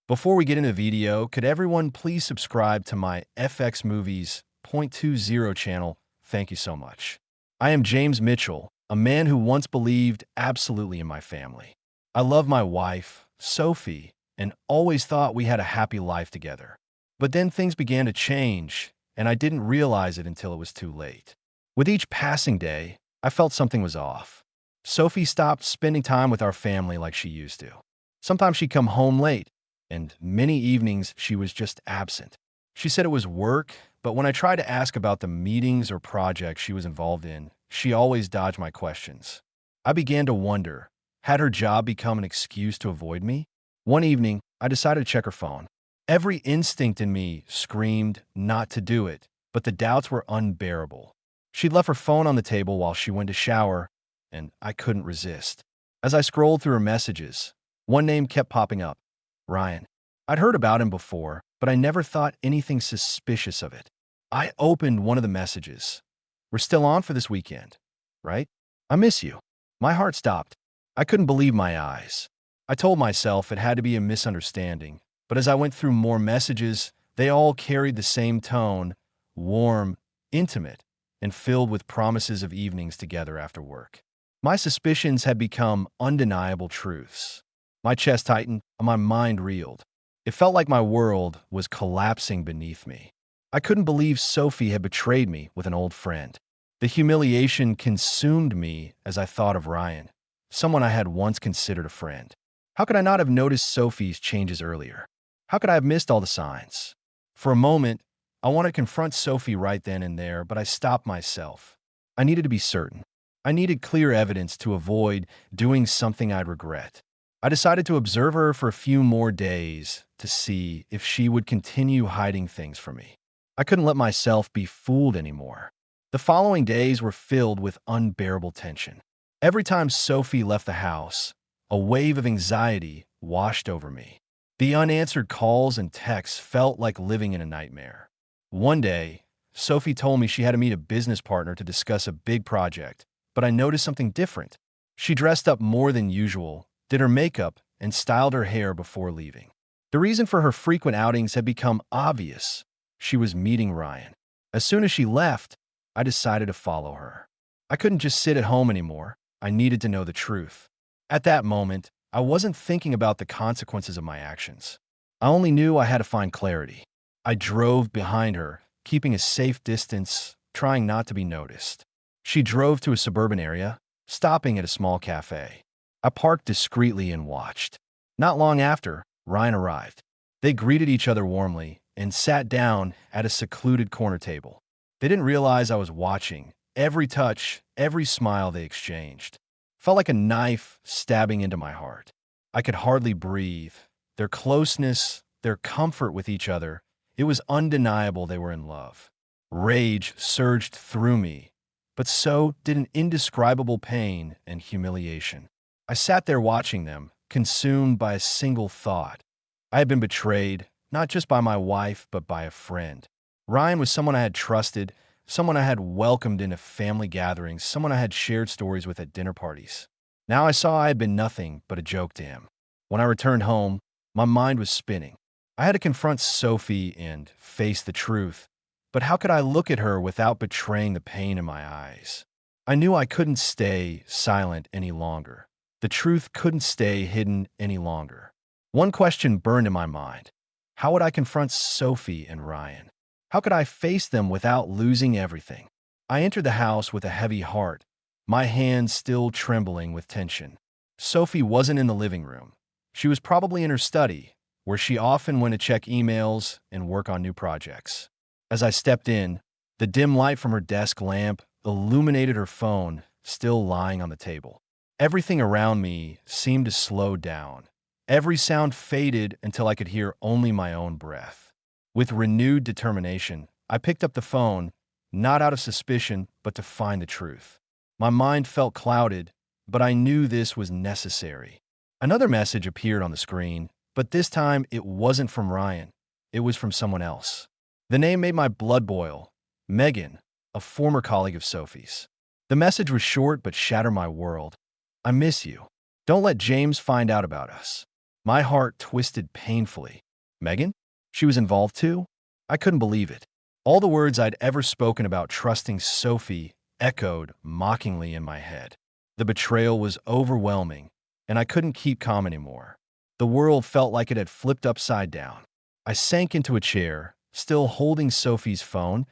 Before we get into the video, could everyone please subscribe to my FXmovies .20 channel? Thank you so much. I am James Mitchell, a man who once believed absolutely in my family. I love my wife, Sophie, and always thought we had a happy life together. But then things began to change, and I didn't realize it until it was too late. With each passing day, I felt something was off. Sophie stopped spending time with our family like she used to. Sometimes she'd come home late, and many evenings she was just absent. She said it was work, but when I tried to ask about the meetings or projects she was involved in, she always dodged my questions. I began to wonder, had her job become an excuse to avoid me? One evening, I decided to check her phone. Every instinct in me screamed not to do it, but the doubts were unbearable. She'd left her phone on the table while she went to shower, and I couldn't resist. As I scrolled through her messages, one name kept popping up: Ryan. I'd heard about him before, but I never thought anything suspicious of it. I opened one of the messages. "We're still on for this weekend, right? I miss you." My heart stopped. I couldn't believe my eyes. I told myself it had to be a misunderstanding, but as I went through more messages, they all carried the same tone: warm, intimate, and filled with promises of evenings together after work. My suspicions had become undeniable truths. My chest tightened, and my mind reeled. It felt like my world was collapsing beneath me. I couldn't believe Sophie had betrayed me with an old friend. The humiliation consumed me as I thought of Ryan, someone I had once considered a friend. How could I not have noticed Sophie's changes earlier? How could I have missed all the signs? For a moment, I wanted to confront Sophie right then and there, but I stopped myself. I needed to be certain. I needed clear evidence to avoid doing something I'd regret. I decided to observe her for a few more days to see if she would continue hiding things from me. I couldn't let myself be fooled anymore. The following days were filled with unbearable tension. Every time Sophie left the house, a wave of anxiety washed over me. The unanswered calls and texts felt like living in a nightmare. One day, Sophie told me she had to meet a business partner to discuss a big project, but I noticed something different. She dressed up more than usual, did her makeup, and styled her hair before leaving. The reason for her frequent outings had become obvious. She was meeting Ryan. As soon as she left, I decided to follow her. I couldn't just sit at home anymore. I needed to know the truth. At that moment, I wasn't thinking about the consequences of my actions. I only knew I had to find clarity. I drove behind her, keeping a safe distance, trying not to be noticed. She drove to a suburban area, stopping at a small cafe. I parked discreetly and watched. Not long after, Ryan arrived. They greeted each other warmly and sat down at a secluded corner table. They didn't realize I was watching. Every touch, every smile they exchanged felt like a knife stabbing into my heart. I could hardly breathe. Their closeness, their comfort with each other, it was undeniable they were in love. Rage surged through me, but so did an indescribable pain and humiliation. I sat there watching them, consumed by a single thought. I had been betrayed, not just by my wife, but by a friend. Ryan was someone I had trusted, someone I had welcomed into family gatherings, someone I had shared stories with at dinner parties. Now I saw I had been nothing but a joke to him. When I returned home, my mind was spinning. I had to confront Sophie and face the truth, but how could I look at her without betraying the pain in my eyes? I knew I couldn't stay silent any longer. The truth couldn't stay hidden any longer. One question burned in my mind. How would I confront Sophie and Ryan? How could I face them without losing everything? I entered the house with a heavy heart, my hands still trembling with tension. Sophie wasn't in the living room. She was probably in her study, where she often went to check emails and work on new projects. As I stepped in, the dim light from her desk lamp illuminated her phone, still lying on the table. Everything around me seemed to slow down. Every sound faded until I could hear only my own breath. With renewed determination, I picked up the phone, not out of suspicion, but to find the truth. My mind felt clouded, but I knew this was necessary. Another message appeared on the screen, but this time it wasn't from Ryan. It was from someone else. The name made my blood boil. Megan, a former colleague of Sophie's. The message was short but shattered my world. "I miss you. Don't let James find out about us. My heart twisted painfully. Megan? She was involved too? I couldn't believe it. All the words I'd ever spoken about trusting Sophie echoed mockingly in my head. The betrayal was overwhelming, and I couldn't keep calm anymore. The world felt like it had flipped upside down. I sank into a chair, still holding Sophie's phone,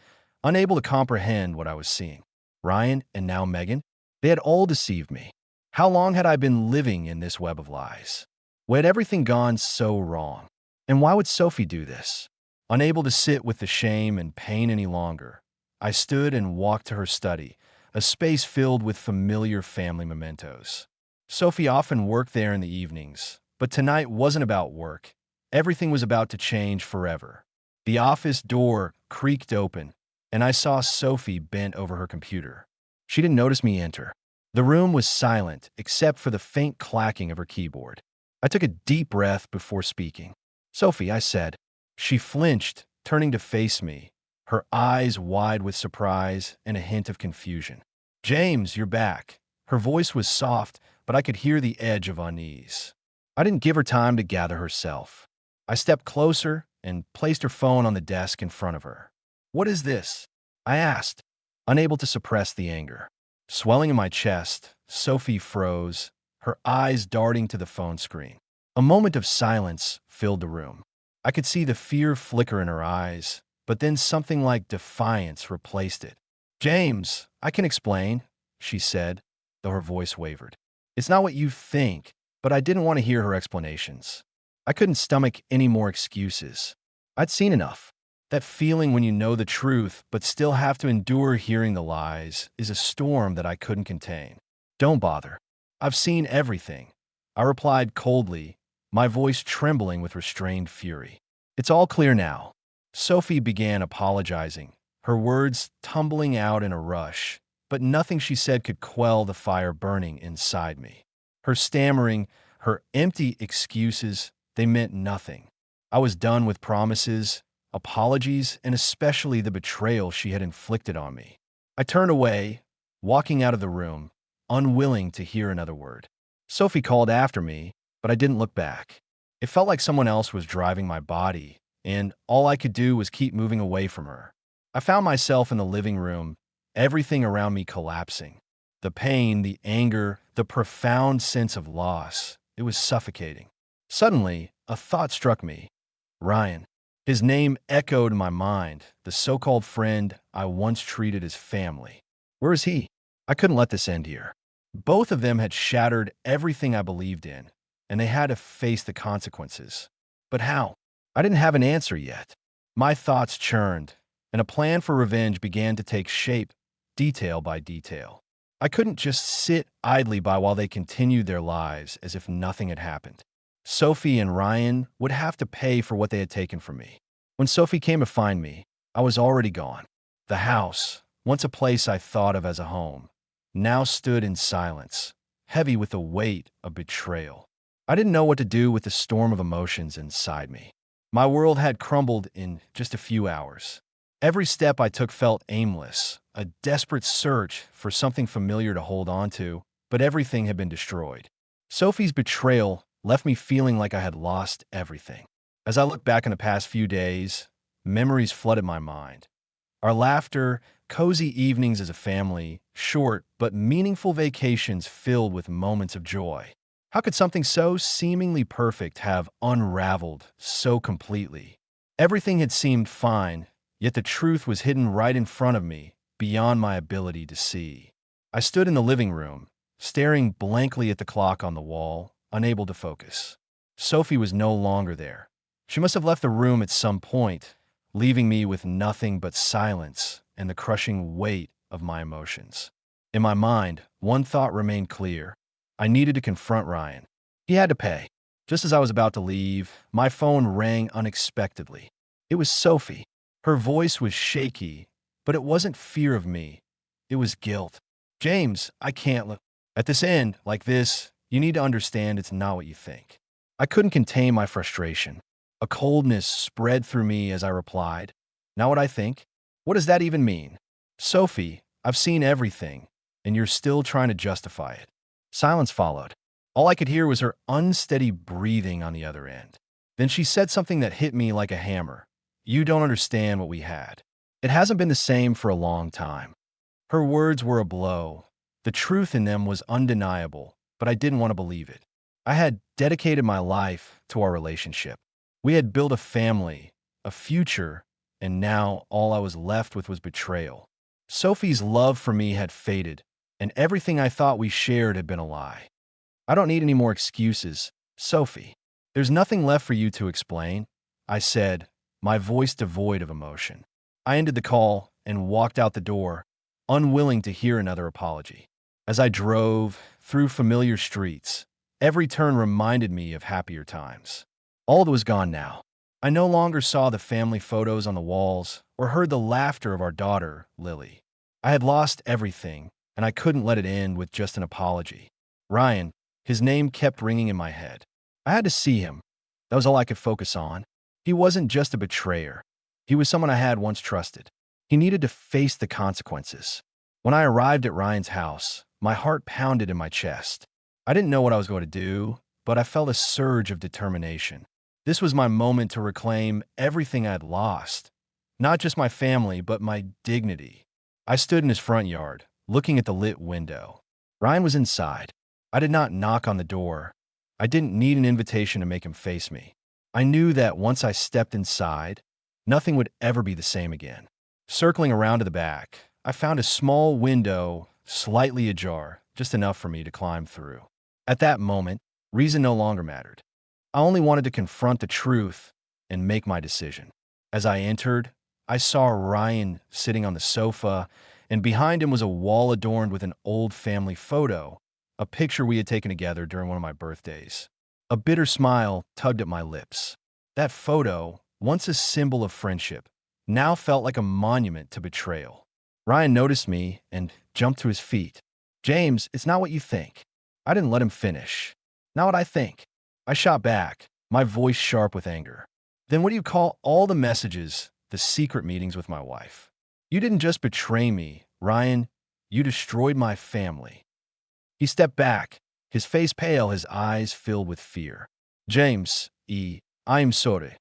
unable to comprehend what I was seeing. Ryan and now Megan, they had all deceived me. How long had I been living in this web of lies? Why had everything gone so wrong? And why would Sophie do this? Unable to sit with the shame and pain any longer, I stood and walked to her study, a space filled with familiar family mementos. Sophie often worked there in the evenings, but tonight wasn't about work. Everything was about to change forever. The office door creaked open, and I saw Sophie bent over her computer. She didn't notice me enter. The room was silent except for the faint clacking of her keyboard. I took a deep breath before speaking. "Sophie," I said. She flinched, turning to face me, her eyes wide with surprise and a hint of confusion. "James, you're back." Her voice was soft, but I could hear the edge of unease. I didn't give her time to gather herself. I stepped closer and placed her phone on the desk in front of her. "What is this?" I asked, unable to suppress the anger. Swelling in my chest, Sophie froze, her eyes darting to the phone screen. A moment of silence filled the room. I could see the fear flicker in her eyes, but then something like defiance replaced it. "James, I can explain," she said, though her voice wavered. "It's not what you think," but I didn't want to hear her explanations. I couldn't stomach any more excuses. I'd seen enough. That feeling when you know the truth but still have to endure hearing the lies is a storm that I couldn't contain. "Don't bother. I've seen everything," I replied coldly, my voice trembling with restrained fury. "It's all clear now." Sophie began apologizing, her words tumbling out in a rush, but nothing she said could quell the fire burning inside me. Her stammering, her empty excuses, they meant nothing. I was done with promises, apologies, and especially the betrayal she had inflicted on me. I turned away, walking out of the room, unwilling to hear another word. Sophie called after me, but I didn't look back. It felt like someone else was driving my body, and all I could do was keep moving away from her. I found myself in the living room, everything around me collapsing. The pain, the anger, the profound sense of loss. It was suffocating. Suddenly, a thought struck me. Ryan. His name echoed in my mind, the so-called friend I once treated as family. Where is he? I couldn't let this end here. Both of them had shattered everything I believed in, and they had to face the consequences. But how? I didn't have an answer yet. My thoughts churned, and a plan for revenge began to take shape, detail by detail. I couldn't just sit idly by while they continued their lives as if nothing had happened. Sophie and Ryan would have to pay for what they had taken from me. When Sophie came to find me, I was already gone. The house, once a place I thought of as a home, now stood in silence, heavy with the weight of betrayal. I didn't know what to do with the storm of emotions inside me. My world had crumbled in just a few hours. Every step I took felt aimless, a desperate search for something familiar to hold on to, but everything had been destroyed. Sophie's betrayal left me feeling like I had lost everything. As I look back on the past few days, memories flooded my mind. Our laughter, cozy evenings as a family, short but meaningful vacations filled with moments of joy. How could something so seemingly perfect have unraveled so completely? Everything had seemed fine, yet the truth was hidden right in front of me, beyond my ability to see. I stood in the living room, staring blankly at the clock on the wall, unable to focus. Sophie was no longer there. She must have left the room at some point, leaving me with nothing but silence and the crushing weight of my emotions. In my mind, one thought remained clear. I needed to confront Ryan. He had to pay. Just as I was about to leave, my phone rang unexpectedly. It was Sophie. Her voice was shaky, but it wasn't fear of me. It was guilt. "James, I can't look. At this end, like this, you need to understand it's not what you think." I couldn't contain my frustration. A coldness spread through me as I replied, "Not what I think? What does that even mean?" "Sophie, I've seen everything, and you're still trying to justify it." Silence followed. All I could hear was her unsteady breathing on the other end. Then she said something that hit me like a hammer. "You don't understand what we had. It hasn't been the same for a long time." Her words were a blow. The truth in them was undeniable, but I didn't want to believe it. I had dedicated my life to our relationship. We had built a family, a future, and now all I was left with was betrayal. Sophie's love for me had faded, and everything I thought we shared had been a lie. "I don't need any more excuses, Sophie. There's nothing left for you to explain," I said, my voice devoid of emotion. I ended the call and walked out the door, unwilling to hear another apology. As I drove through familiar streets, every turn reminded me of happier times. All that was gone now. I no longer saw the family photos on the walls or heard the laughter of our daughter, Lily. I had lost everything, and I couldn't let it end with just an apology. Ryan, his name kept ringing in my head. I had to see him. That was all I could focus on. He wasn't just a betrayer. He was someone I had once trusted. He needed to face the consequences. When I arrived at Ryan's house, my heart pounded in my chest. I didn't know what I was going to do, but I felt a surge of determination. This was my moment to reclaim everything I had lost. Not just my family, but my dignity. I stood in his front yard, looking at the lit window. Ryan was inside. I did not knock on the door. I didn't need an invitation to make him face me. I knew that once I stepped inside, nothing would ever be the same again. Circling around to the back, I found a small window, slightly ajar, just enough for me to climb through. At that moment, reason no longer mattered. I only wanted to confront the truth and make my decision. As I entered, I saw Ryan sitting on the sofa, and behind him was a wall adorned with an old family photo, a picture we had taken together during one of my birthdays. A bitter smile tugged at my lips. That photo, once a symbol of friendship, now felt like a monument to betrayal. Ryan noticed me and jumped to his feet. "James, it's not what you think." I didn't let him finish. "Not what I think." I shot back, my voice sharp with anger. "Then what do you call all the messages, the secret meetings with my wife? You didn't just betray me, Ryan. You destroyed my family." He stepped back, his face pale, his eyes filled with fear. "James, I am sorry."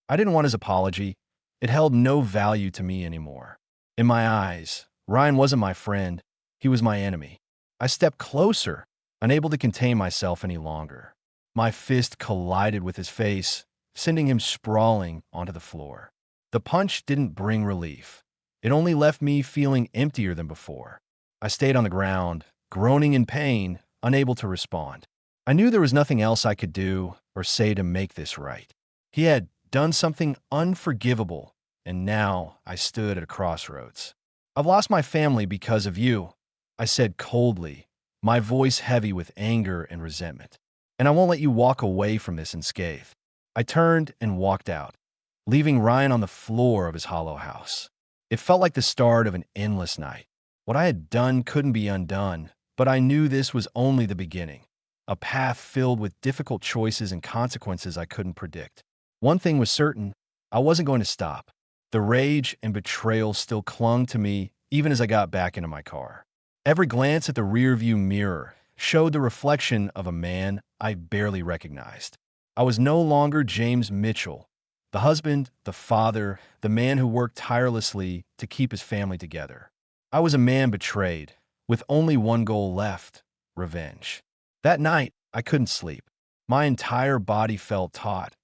I didn't want his apology. It held no value to me anymore. In my eyes, Ryan wasn't my friend. He was my enemy. I stepped closer, unable to contain myself any longer. My fist collided with his face, sending him sprawling onto the floor. The punch didn't bring relief. It only left me feeling emptier than before. I stayed on the ground, groaning in pain, unable to respond. I knew there was nothing else I could do or say to make this right. He had done something unforgivable, and now I stood at a crossroads. "I've lost my family because of you," I said coldly, my voice heavy with anger and resentment. "And I won't let you walk away from this unscathed." I turned and walked out, leaving Ryan on the floor of his hollow house. It felt like the start of an endless night. What I had done couldn't be undone, but I knew this was only the beginning. A path filled with difficult choices and consequences I couldn't predict. One thing was certain, I wasn't going to stop. The rage and betrayal still clung to me even as I got back into my car. Every glance at the rearview mirror showed the reflection of a man I barely recognized. I was no longer James Mitchell, the husband, the father, the man who worked tirelessly to keep his family together. I was a man betrayed, with only one goal left: revenge. That night, I couldn't sleep. My entire body felt taut,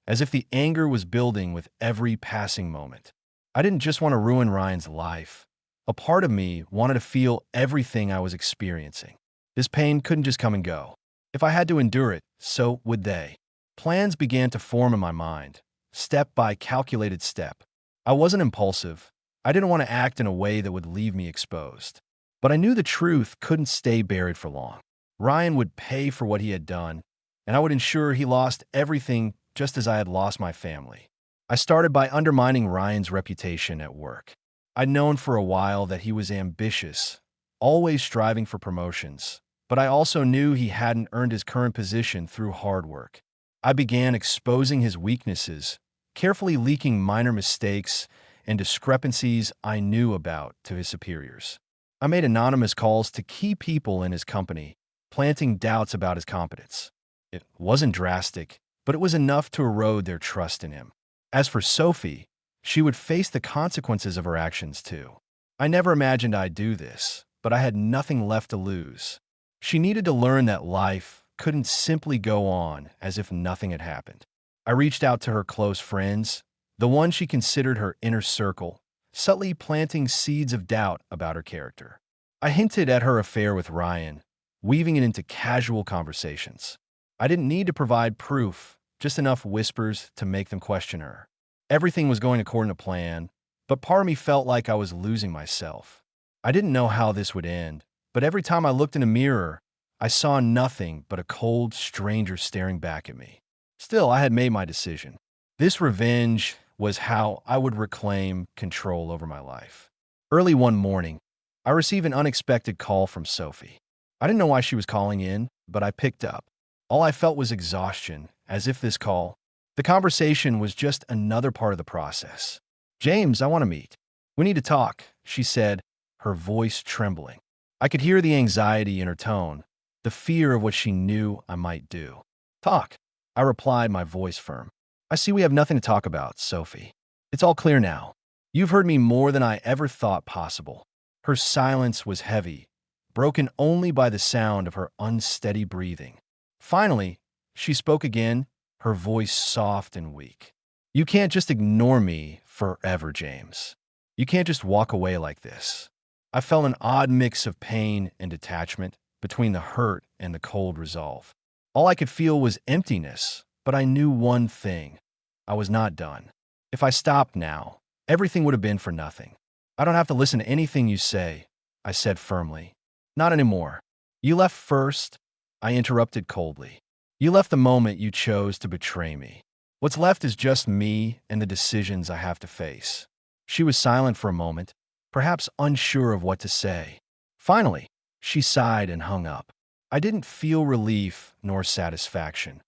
as if the anger was building with every passing moment. I didn't just want to ruin Ryan's life. A part of me wanted to feel everything I was experiencing. This pain couldn't just come and go. If I had to endure it, so would they. Plans began to form in my mind, step by calculated step. I wasn't impulsive. I didn't want to act in a way that would leave me exposed. But I knew the truth couldn't stay buried for long. Ryan would pay for what he had done, and I would ensure he lost everything just as I had lost my family. I started by undermining Ryan's reputation at work. I'd known for a while that he was ambitious, always striving for promotions, but I also knew he hadn't earned his current position through hard work. I began exposing his weaknesses, carefully leaking minor mistakes and discrepancies I knew about to his superiors. I made anonymous calls to key people in his company, planting doubts about his competence. It wasn't drastic, but it was enough to erode their trust in him. As for Sophie, she would face the consequences of her actions too. I never imagined I'd do this, but I had nothing left to lose. She needed to learn that life couldn't simply go on as if nothing had happened. I reached out to her close friends, the ones she considered her inner circle, subtly planting seeds of doubt about her character. I hinted at her affair with Ryan, weaving it into casual conversations. I didn't need to provide proof, just enough whispers to make them question her. Everything was going according to plan, but part of me felt like I was losing myself. I didn't know how this would end, but every time I looked in a mirror, I saw nothing but a cold stranger staring back at me. Still, I had made my decision. This revenge was how I would reclaim control over my life. Early one morning, I received an unexpected call from Sophie. I didn't know why she was calling in, but I picked up. All I felt was exhaustion, as if the conversation was just another part of the process. "James, I want to meet. We need to talk," she said, her voice trembling. I could hear the anxiety in her tone, the fear of what she knew I might do. "Talk," I replied, my voice firm. "I see we have nothing to talk about, Sophie. It's all clear now. You've heard me more than I ever thought possible." Her silence was heavy, broken only by the sound of her unsteady breathing. Finally, she spoke again, her voice soft and weak. "You can't just ignore me forever, James. You can't just walk away like this." I felt an odd mix of pain and detachment between the hurt and the cold resolve. All I could feel was emptiness, but I knew one thing. I was not done. If I stopped now, everything would have been for nothing. "I don't have to listen to anything you say," I said firmly. "Not anymore. You left first," I interrupted coldly. "You left the moment you chose to betray me. What's left is just me and the decisions I have to face." She was silent for a moment, perhaps unsure of what to say. Finally, she sighed and hung up. I didn't feel relief nor satisfaction.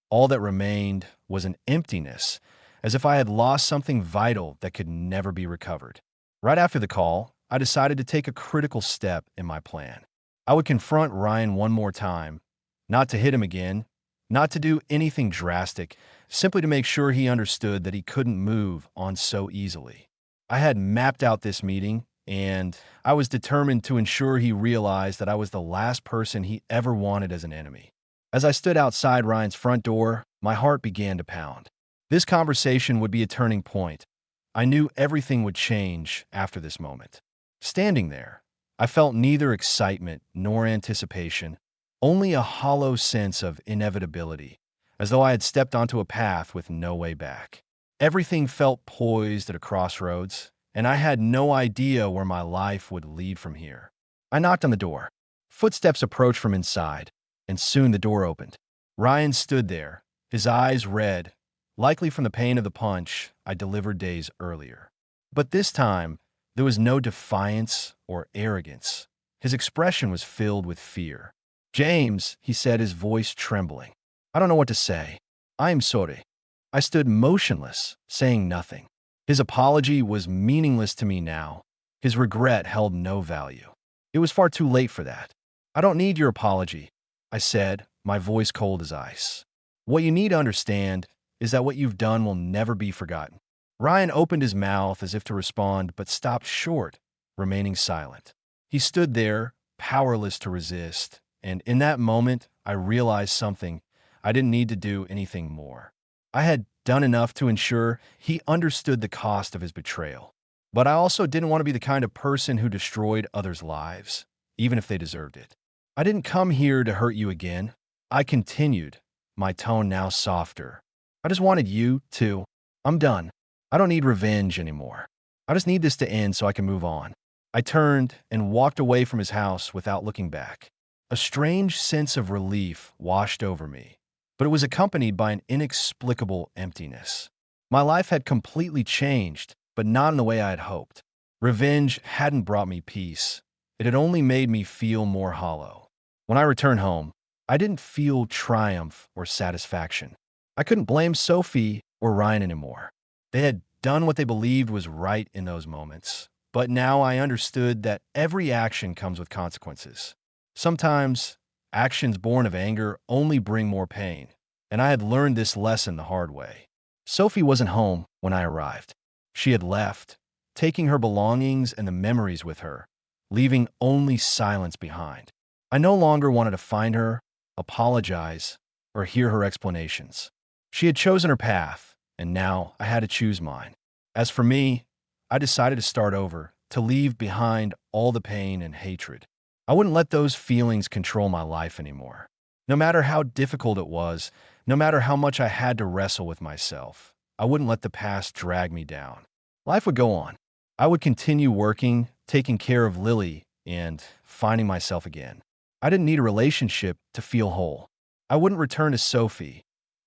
All that remained was an emptiness, as if I had lost something vital that could never be recovered. Right after the call, I decided to take a critical step in my plan. I would confront Ryan one more time, not to hit him again, not to do anything drastic, simply to make sure he understood that he couldn't move on so easily. I had mapped out this meeting, and I was determined to ensure he realized that I was the last person he ever wanted as an enemy. As I stood outside Ryan's front door, my heart began to pound. This conversation would be a turning point. I knew everything would change after this moment. Standing there, I felt neither excitement nor anticipation, only a hollow sense of inevitability, as though I had stepped onto a path with no way back. Everything felt poised at a crossroads, and I had no idea where my life would lead from here. I knocked on the door. Footsteps approached from inside, and soon the door opened. Ryan stood there, his eyes red, likely from the pain of the punch I delivered days earlier. But this time, there was no defiance or arrogance. His expression was filled with fear. "James," he said, his voice trembling. "I don't know what to say. I am sorry." I stood motionless, saying nothing. His apology was meaningless to me now. His regret held no value. It was far too late for that. "I don't need your apology," I said, my voice cold as ice. "What you need to understand is that what you've done will never be forgotten." Ryan opened his mouth as if to respond, but stopped short, remaining silent. He stood there, powerless to resist, and in that moment, I realized something. I didn't need to do anything more. I had done enough to ensure he understood the cost of his betrayal. But I also didn't want to be the kind of person who destroyed others' lives, even if they deserved it. "I didn't come here to hurt you again," I continued, my tone now softer. "I just wanted you to. I'm done. I don't need revenge anymore. I just need this to end so I can move on." I turned and walked away from his house without looking back. A strange sense of relief washed over me, but it was accompanied by an inexplicable emptiness. My life had completely changed, but not in the way I had hoped. Revenge hadn't brought me peace. It had only made me feel more hollow. When I returned home, I didn't feel triumph or satisfaction. I couldn't blame Sophie or Ryan anymore. They had done what they believed was right in those moments. But now I understood that every action comes with consequences. Sometimes Actions born of anger only bring more pain, and I had learned this lesson the hard way. Sophie wasn't home when I arrived. She had left, taking her belongings and the memories with her, leaving only silence behind. I no longer wanted to find her, apologize, or hear her explanations. She had chosen her path, and now I had to choose mine. As for me, I decided to start over, to leave behind all the pain and hatred. I wouldn't let those feelings control my life anymore. No matter how difficult it was, no matter how much I had to wrestle with myself, I wouldn't let the past drag me down. Life would go on. I would continue working, taking care of Lily, and finding myself again. I didn't need a relationship to feel whole. I wouldn't return to Sophie,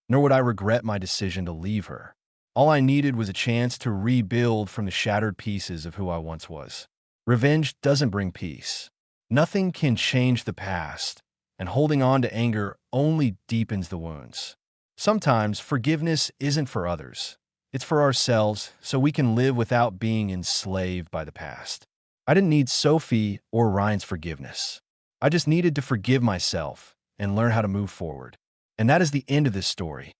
nor would I regret my decision to leave her. All I needed was a chance to rebuild from the shattered pieces of who I once was. Revenge doesn't bring peace. Nothing can change the past, and holding on to anger only deepens the wounds. Sometimes forgiveness isn't for others. It's for ourselves, so we can live without being enslaved by the past. I didn't need Sophie or Ryan's forgiveness. I just needed to forgive myself and learn how to move forward. And that is the end of this story.